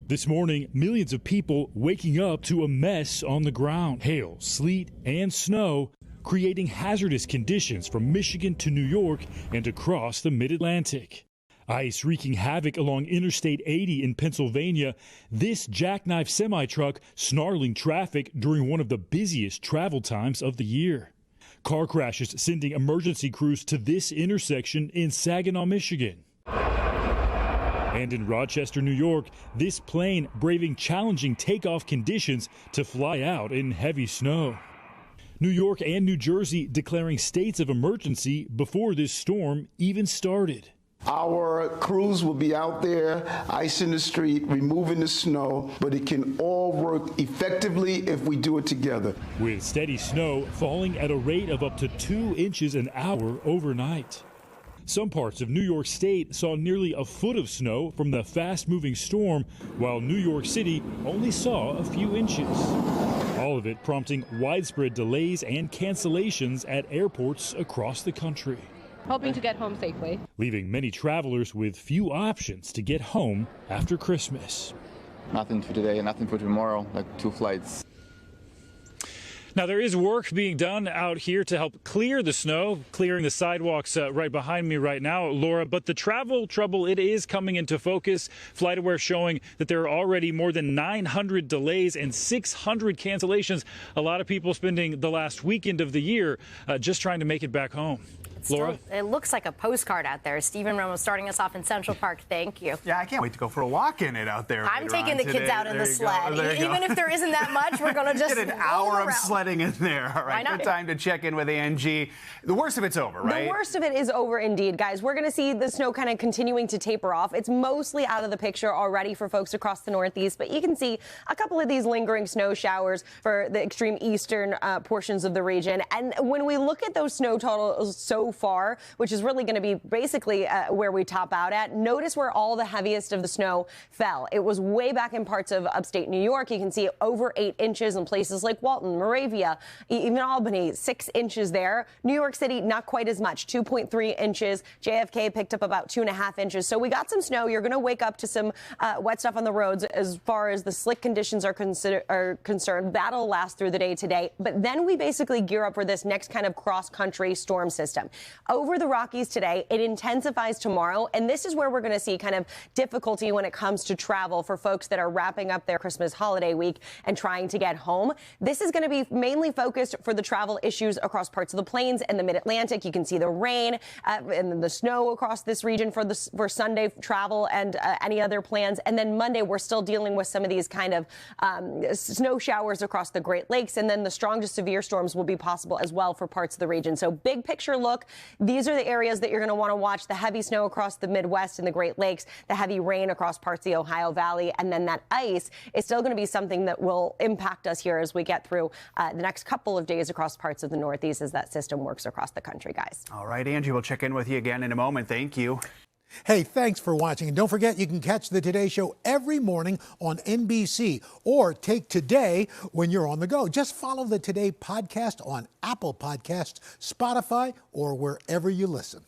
This morning, millions of people waking up to a mess on the ground. Hail, sleet, and snow creating hazardous conditions from Michigan to New York and across the mid-Atlantic. Ice wreaking havoc along Interstate 80 in Pennsylvania. This jackknife semi-truck snarling traffic during one of the busiest travel times of the year. Car crashes sending emergency crews to this intersection in Saginaw, Michigan. And in Rochester, New York, this plane braving challenging takeoff conditions to fly out in heavy snow. New York and New Jersey declaring states of emergency before this storm even started. Our crews will be out there, ice in the street, removing the snow, but it can all work effectively if we do it together. With steady snow falling at a rate of up to 2 inches an hour overnight. Some parts of New York State saw nearly a foot of snow from the fast-moving storm, while New York City only saw a few inches. All of it prompting widespread delays and cancellations at airports across the country. Hoping to get home safely. Leaving many travelers with few options to get home after Christmas. Nothing for today and nothing for tomorrow, like 2 flights. Now, there is work being done out here to help clear the snow, clearing the sidewalks right behind me right now, Laura. But the travel trouble, it is coming into focus. FlightAware showing that there are already more than 900 delays and 600 cancellations. A lot of people spending the last weekend of the year just trying to make it back home. Laura? It looks like a postcard out there. Stephen Romo starting us off in Central Park. Thank you. Yeah, I can't wait to go for a walk in it out there. I'm taking the kids out in the sled. Even if there isn't that much, we're going to just get an hour of sledding in there. All right, good time to check in with Angie. The worst of it's over, right? The worst of it is over indeed, guys. We're going to see the snow kind of continuing to taper off. It's mostly out of the picture already for folks across the Northeast, but you can see a couple of these lingering snow showers for the extreme eastern portions of the region. And when we look at those snow totals so far, which is really going to be basically where we top out at, notice where all the heaviest of the snow fell. It was way back in parts of upstate New York. You can see over 8 inches in places like Walton, Moravia, even Albany, 6 inches there. New York City, not quite as much, 2.3 inches. JFK picked up about 2.5 inches. So we got some snow. You're going to wake up to some wet stuff on the roads as far as the slick conditions are concerned. That'll last through the day today. But then we basically gear up for this next kind of cross-country storm system. Over the Rockies today, it intensifies tomorrow, and this is where we're going to see kind of difficulty when it comes to travel for folks that are wrapping up their Christmas holiday week and trying to get home. This is going to be mainly focused for the travel issues across parts of the plains and the mid-Atlantic. You can see the rain and the snow across this region for Sunday travel and any other plans. And then Monday, we're still dealing with some of these kind of snow showers across the Great Lakes, and then the strong to severe storms will be possible as well for parts of the region. So big picture look. These are the areas that you're going to want to watch: the heavy snow across the Midwest and the Great Lakes, the heavy rain across parts of the Ohio Valley, and then that ice is still going to be something that will impact us here as we get through the next couple of days across parts of the Northeast as that system works across the country, guys. All right, Angie, we'll check in with you again in a moment. Thank you. Hey, thanks for watching. And don't forget, you can catch the Today Show every morning on NBC or take Today when you're on the go. Just follow the Today podcast on Apple Podcasts, Spotify, or wherever you listen.